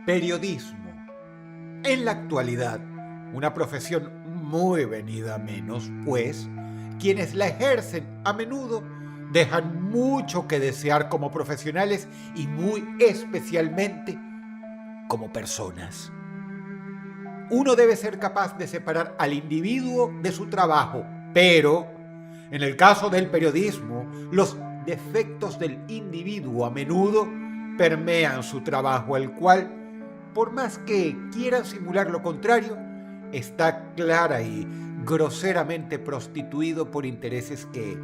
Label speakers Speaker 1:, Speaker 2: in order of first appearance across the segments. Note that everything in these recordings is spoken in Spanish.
Speaker 1: Periodismo. En la actualidad, una profesión muy venida a menos, pues quienes la ejercen a menudo dejan mucho que desear como profesionales y muy especialmente como personas. Uno debe ser capaz de separar al individuo de su trabajo, pero en el caso del periodismo, los defectos del individuo a menudo permean su trabajo, el cual, por más que quieran simular lo contrario, está clara y groseramente prostituido por intereses que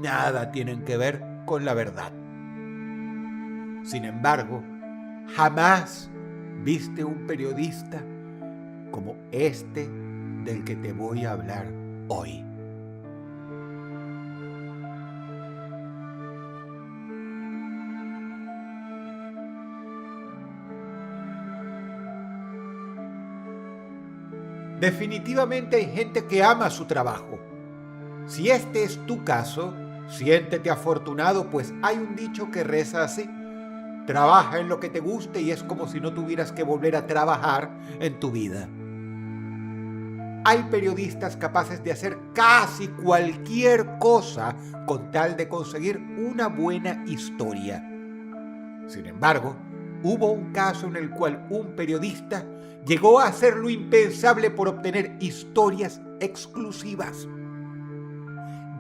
Speaker 1: nada tienen que ver con la verdad. Sin embargo, jamás viste un periodista como este del que te voy a hablar hoy. Definitivamente hay gente que ama su trabajo. Si este es tu caso, siéntete afortunado, pues hay un dicho que reza así: trabaja en lo que te guste y es como si no tuvieras que volver a trabajar en tu vida. Hay periodistas capaces de hacer casi cualquier cosa con tal de conseguir una buena historia. Sin embargo, hubo un caso en el cual un periodista llegó a hacer lo impensable por obtener historias exclusivas.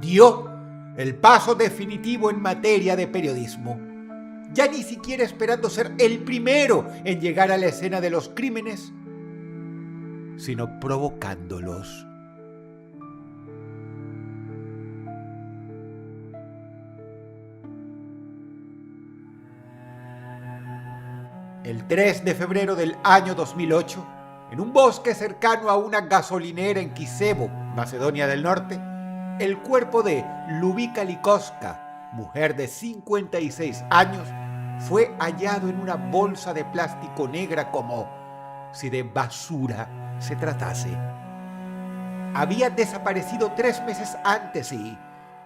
Speaker 1: Dio el paso definitivo en materia de periodismo, ya ni siquiera esperando ser el primero en llegar a la escena de los crímenes, sino provocándolos. El 3 de febrero del año 2008, en un bosque cercano a una gasolinera en Kisevo, Macedonia del Norte, el cuerpo de Lubika Likoska, mujer de 56 años, fue hallado en una bolsa de plástico negra como si de basura se tratase. Había desaparecido 3 meses antes y,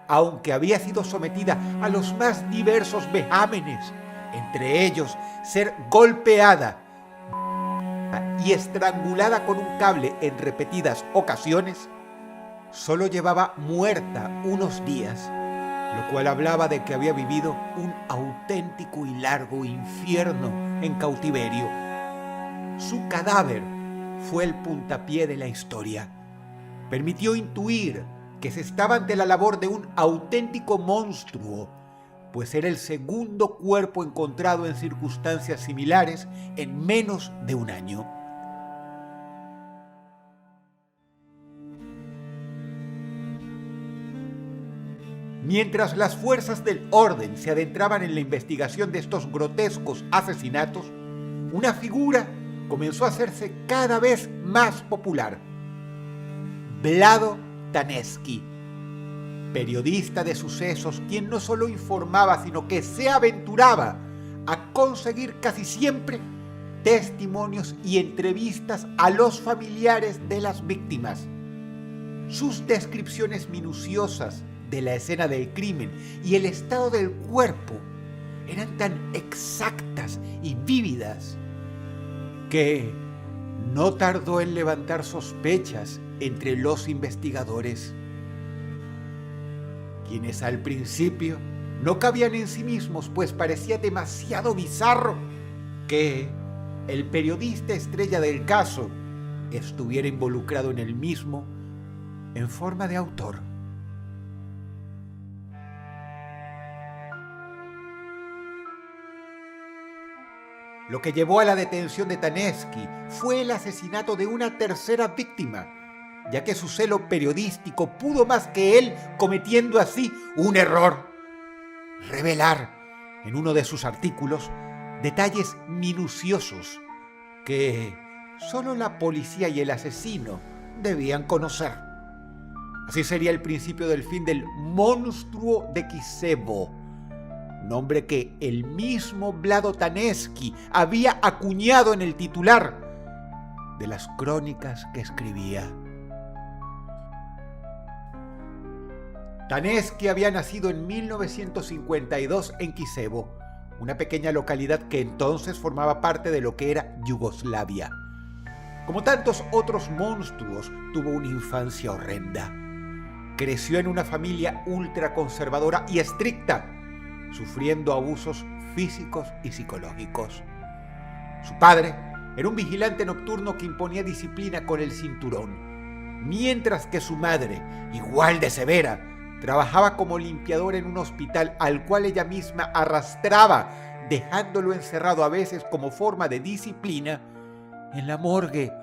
Speaker 1: aunque había sido sometida a los más diversos vejámenes, entre ellos ser golpeada y estrangulada con un cable en repetidas ocasiones, solo llevaba muerta unos días, lo cual hablaba de que había vivido un auténtico y largo infierno en cautiverio. Su cadáver fue el puntapié de la historia. Permitió intuir que se estaba ante la labor de un auténtico monstruo, pues era el segundo cuerpo encontrado en circunstancias similares en menos de un año. Mientras las fuerzas del orden se adentraban en la investigación de estos grotescos asesinatos, una figura comenzó a hacerse cada vez más popular: Vlado Tanevski, periodista de sucesos, quien no solo informaba, sino que se aventuraba a conseguir casi siempre testimonios y entrevistas a los familiares de las víctimas. Sus descripciones minuciosas de la escena del crimen y el estado del cuerpo eran tan exactas y vívidas que no tardó en levantar sospechas entre los investigadores, quienes al principio no cabían en sí mismos, pues parecía demasiado bizarro que el periodista estrella del caso estuviera involucrado en el mismo en forma de autor. Lo que llevó a la detención de Tanevski fue el asesinato de una tercera víctima, ya que su celo periodístico pudo más que él, cometiendo así un error: revelar en uno de sus artículos detalles minuciosos que solo la policía y el asesino debían conocer. Así sería el principio del fin del monstruo de Kisevo, nombre que el mismo Vlado Tanevski había acuñado en el titular de las crónicas que escribía. Tanevski había nacido en 1952 en Kisevo, una pequeña localidad que entonces formaba parte de lo que era Yugoslavia. Como tantos otros monstruos, tuvo una infancia horrenda. Creció en una familia ultraconservadora y estricta, sufriendo abusos físicos y psicológicos. Su padre era un vigilante nocturno que imponía disciplina con el cinturón, mientras que su madre, igual de severa, trabajaba como limpiadora en un hospital al cual ella misma arrastraba, dejándolo encerrado a veces como forma de disciplina en la morgue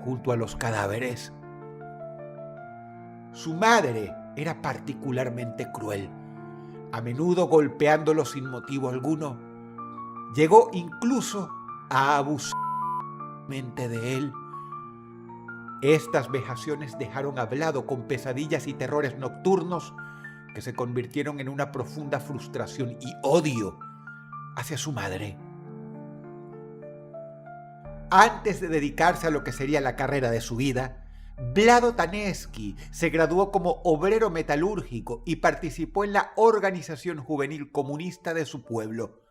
Speaker 1: junto a los cadáveres. Su madre era particularmente cruel, a menudo golpeándolo sin motivo alguno. Llegó incluso a abusar de él. Estas vejaciones dejaron a Vlado con pesadillas y terrores nocturnos que se convirtieron en una profunda frustración y odio hacia su madre. Antes de dedicarse a lo que sería la carrera de su vida, Vlado Tanevski se graduó como obrero metalúrgico y participó en la organización juvenil comunista de su pueblo.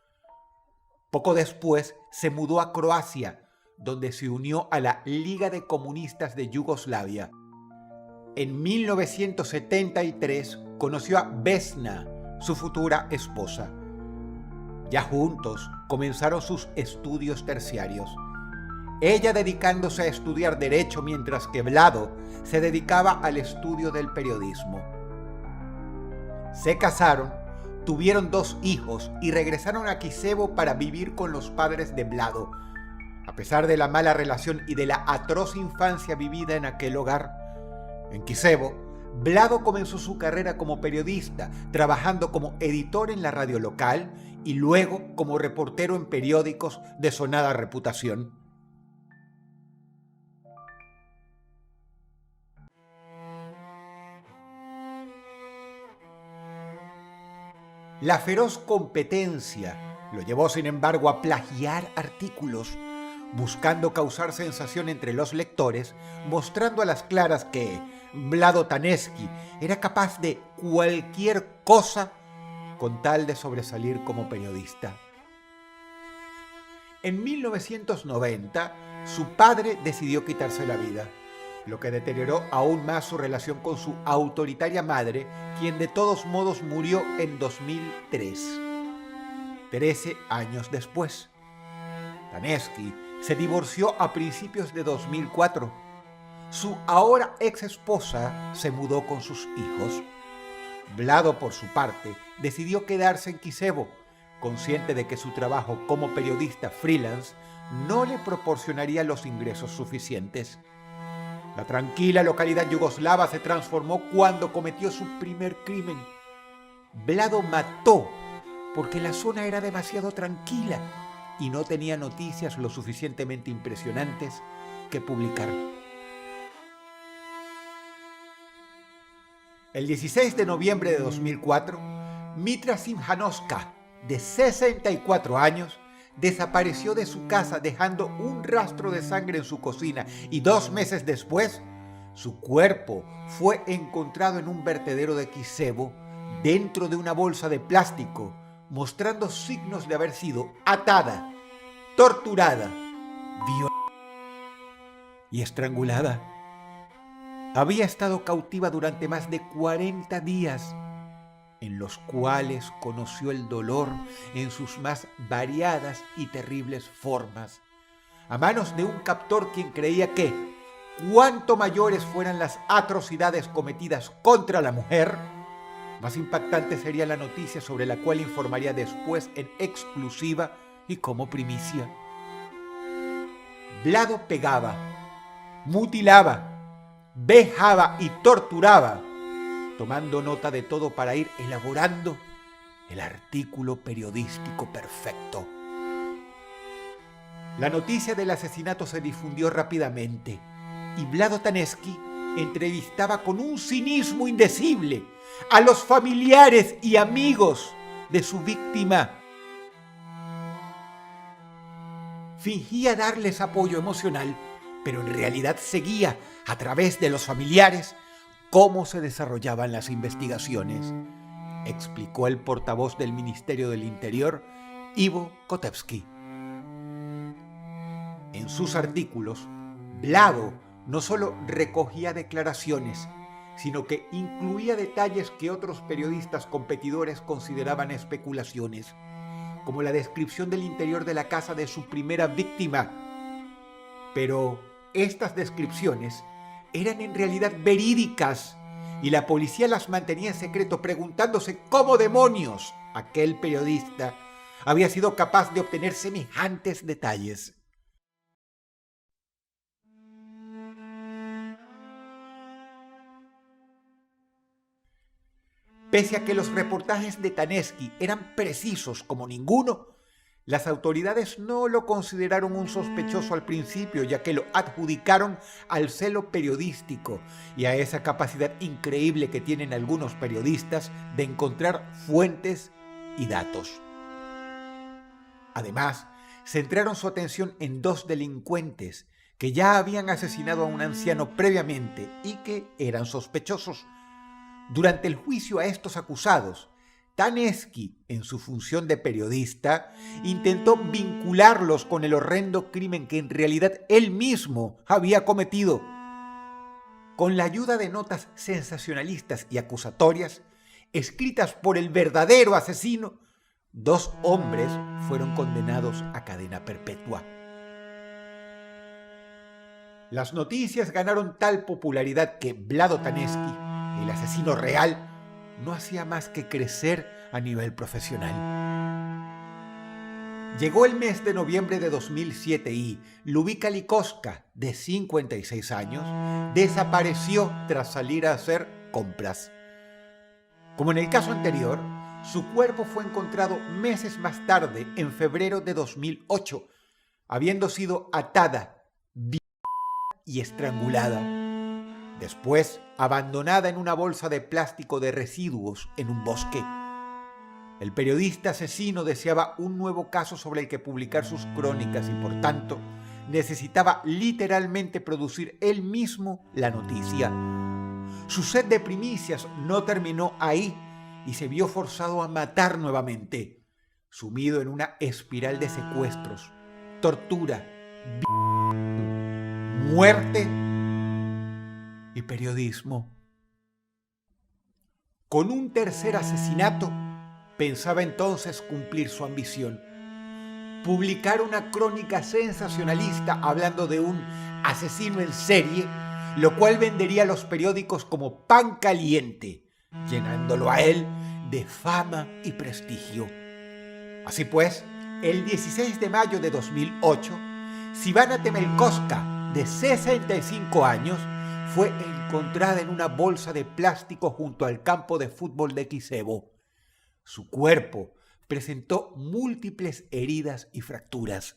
Speaker 1: Poco después se mudó a Croacia, donde se unió a la Liga de Comunistas de Yugoslavia. En 1973 conoció a Vesna, su futura esposa. Ya juntos comenzaron sus estudios terciarios. Ella dedicándose a estudiar Derecho, mientras que Vlado se dedicaba al estudio del periodismo. Se casaron, tuvieron 2 hijos y regresaron a Kisevo para vivir con los padres de Vlado. A pesar de la mala relación y de la atroz infancia vivida en aquel hogar, en Kisevo, Vlado comenzó su carrera como periodista, trabajando como editor en la radio local y luego como reportero en periódicos de sonada reputación. La feroz competencia lo llevó, sin embargo, a plagiar artículos, buscando causar sensación entre los lectores, mostrando a las claras que Vlado Tanevski era capaz de cualquier cosa con tal de sobresalir como periodista. En 1990, su padre decidió quitarse la vida, lo que deterioró aún más su relación con su autoritaria madre, quien de todos modos murió en 2003, 13 años después. Tanevski se divorció a principios de 2004. Su ahora ex esposa se mudó con sus hijos. Vlado, por su parte, decidió quedarse en Kisevo, consciente de que su trabajo como periodista freelance no le proporcionaría los ingresos suficientes. La tranquila localidad yugoslava se transformó cuando cometió su primer crimen. Vlado mató porque la zona era demasiado tranquila y no tenía noticias lo suficientemente impresionantes que publicar. El 16 de noviembre de 2004, Mitra Simhanovska, de 64 años, desapareció de su casa dejando un rastro de sangre en su cocina y 2 meses después, su cuerpo fue encontrado en un vertedero de Kisevo dentro de una bolsa de plástico, mostrando signos de haber sido atada, torturada, violada y estrangulada. Había estado cautiva durante más de 40 días, en los cuales conoció el dolor en sus más variadas y terribles formas, a manos de un captor quien creía que, cuanto mayores fueran las atrocidades cometidas contra la mujer, más impactante sería la noticia sobre la cual informaría después en exclusiva y como primicia. Vlado pegaba, mutilaba, vejaba y torturaba, tomando nota de todo para ir elaborando el artículo periodístico perfecto. La noticia del asesinato se difundió rápidamente y Vlado Tanevski entrevistaba con un cinismo indecible a los familiares y amigos de su víctima. Fingía darles apoyo emocional, pero en realidad seguía, a través de los familiares, cómo se desarrollaban las investigaciones, explicó el portavoz del Ministerio del Interior, Ivo Kotevsky. En sus artículos, Vlado no solo recogía declaraciones, sino que incluía detalles que otros periodistas competidores consideraban especulaciones, como la descripción del interior de la casa de su primera víctima. Pero estas descripciones eran en realidad verídicas y la policía las mantenía en secreto, preguntándose cómo demonios aquel periodista había sido capaz de obtener semejantes detalles. Pese a que los reportajes de Tanesky eran precisos como ninguno, las autoridades no lo consideraron un sospechoso al principio, ya que lo adjudicaron al celo periodístico y a esa capacidad increíble que tienen algunos periodistas de encontrar fuentes y datos. Además, centraron su atención en dos delincuentes que ya habían asesinado a un anciano previamente y que eran sospechosos. Durante el juicio a estos acusados, Tanesky, en su función de periodista, intentó vincularlos con el horrendo crimen que en realidad él mismo había cometido. Con la ayuda de notas sensacionalistas y acusatorias, escritas por el verdadero asesino, 2 hombres fueron condenados a cadena perpetua. Las noticias ganaron tal popularidad que Vlado Tanesky, el asesino real, no hacía más que crecer a nivel profesional. Llegó el mes de noviembre de 2007 y Lubika Likoska, de 56 años, desapareció tras salir a hacer compras. Como en el caso anterior, su cuerpo fue encontrado meses más tarde, en febrero de 2008, habiendo sido atada, violada y estrangulada. Después, abandonada en una bolsa de plástico de residuos en un bosque. El periodista asesino deseaba un nuevo caso sobre el que publicar sus crónicas y, por tanto, necesitaba literalmente producir él mismo la noticia. Su sed de primicias no terminó ahí y se vio forzado a matar nuevamente, sumido en una espiral de secuestros, tortura, muerte y periodismo. Con un tercer asesinato, pensaba entonces cumplir su ambición: publicar una crónica sensacionalista hablando de un asesino en serie, lo cual vendería a los periódicos como pan caliente, llenándolo a él de fama y prestigio. Así pues, el 16 de mayo de 2008, Sivana Temelkovska, de 65 años, fue encontrada en una bolsa de plástico junto al campo de fútbol de Kisevo. Su cuerpo presentó múltiples heridas y fracturas.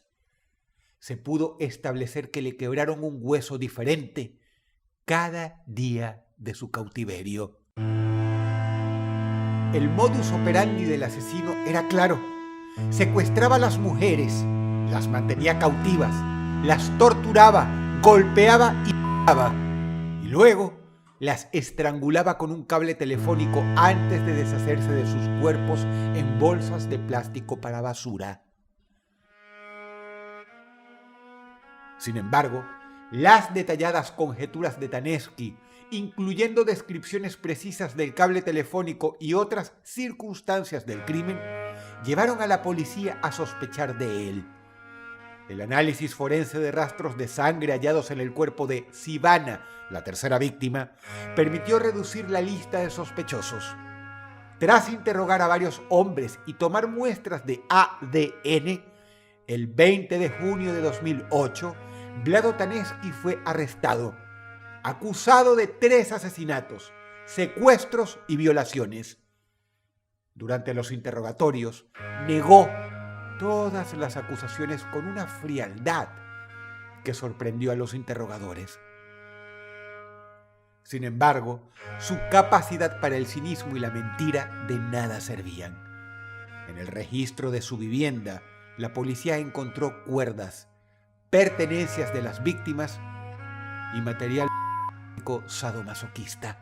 Speaker 1: Se pudo establecer que le quebraron un hueso diferente cada día de su cautiverio. El modus operandi del asesino era claro: secuestraba a las mujeres, las mantenía cautivas, las torturaba, golpeaba y mataba, y luego las estrangulaba con un cable telefónico antes de deshacerse de sus cuerpos en bolsas de plástico para basura. Sin embargo, las detalladas conjeturas de Tanesky, incluyendo descripciones precisas del cable telefónico y otras circunstancias del crimen, llevaron a la policía a sospechar de él. El análisis forense de rastros de sangre hallados en el cuerpo de Sivana, la tercera víctima, permitió reducir la lista de sospechosos. Tras interrogar a varios hombres y tomar muestras de ADN, el 20 de junio de 2008, Vlado Tanesky fue arrestado, acusado de 3 asesinatos, secuestros y violaciones. Durante los interrogatorios, negó todas las acusaciones con una frialdad que sorprendió a los interrogadores. Sin embargo, su capacidad para el cinismo y la mentira de nada servían. En el registro de su vivienda, la policía encontró cuerdas, pertenencias de las víctimas y material sadomasoquista.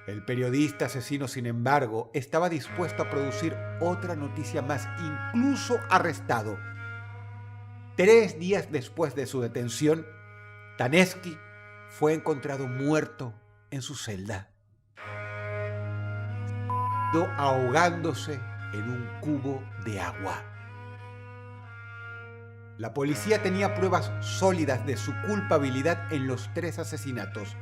Speaker 1: El periodista asesino, sin embargo, estaba dispuesto a producir otra noticia más, incluso arrestado. 3 días después de su detención, Taneski fue encontrado muerto en su celda, ahogándose en un cubo de agua. La policía tenía pruebas sólidas de su culpabilidad en los 3 asesinatos,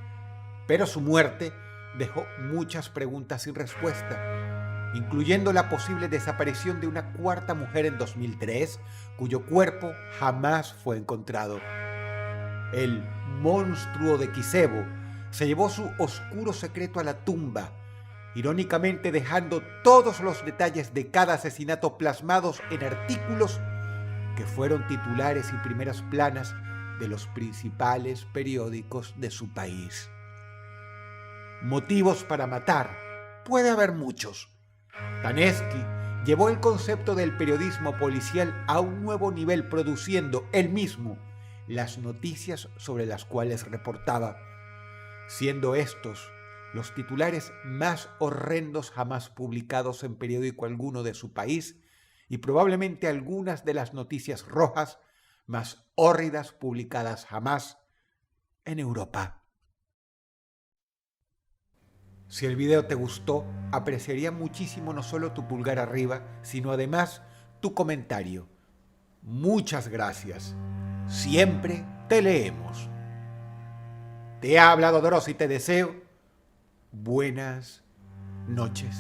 Speaker 1: pero su muerte dejó muchas preguntas sin respuesta, incluyendo la posible desaparición de una 4ª mujer en 2003, cuyo cuerpo jamás fue encontrado. El monstruo de Kisevo se llevó su oscuro secreto a la tumba, irónicamente dejando todos los detalles de cada asesinato plasmados en artículos que fueron titulares y primeras planas de los principales periódicos de su país. Motivos para matar puede haber muchos. Taneski llevó el concepto del periodismo policial a un nuevo nivel, produciendo él mismo las noticias sobre las cuales reportaba, siendo estos los titulares más horrendos jamás publicados en periódico alguno de su país y probablemente algunas de las noticias rojas más hórridas publicadas jamás en Europa. Si el video te gustó, apreciaría muchísimo no solo tu pulgar arriba, sino además tu comentario. Muchas gracias. Siempre te leemos. Te ha hablado Dross y te deseo buenas noches.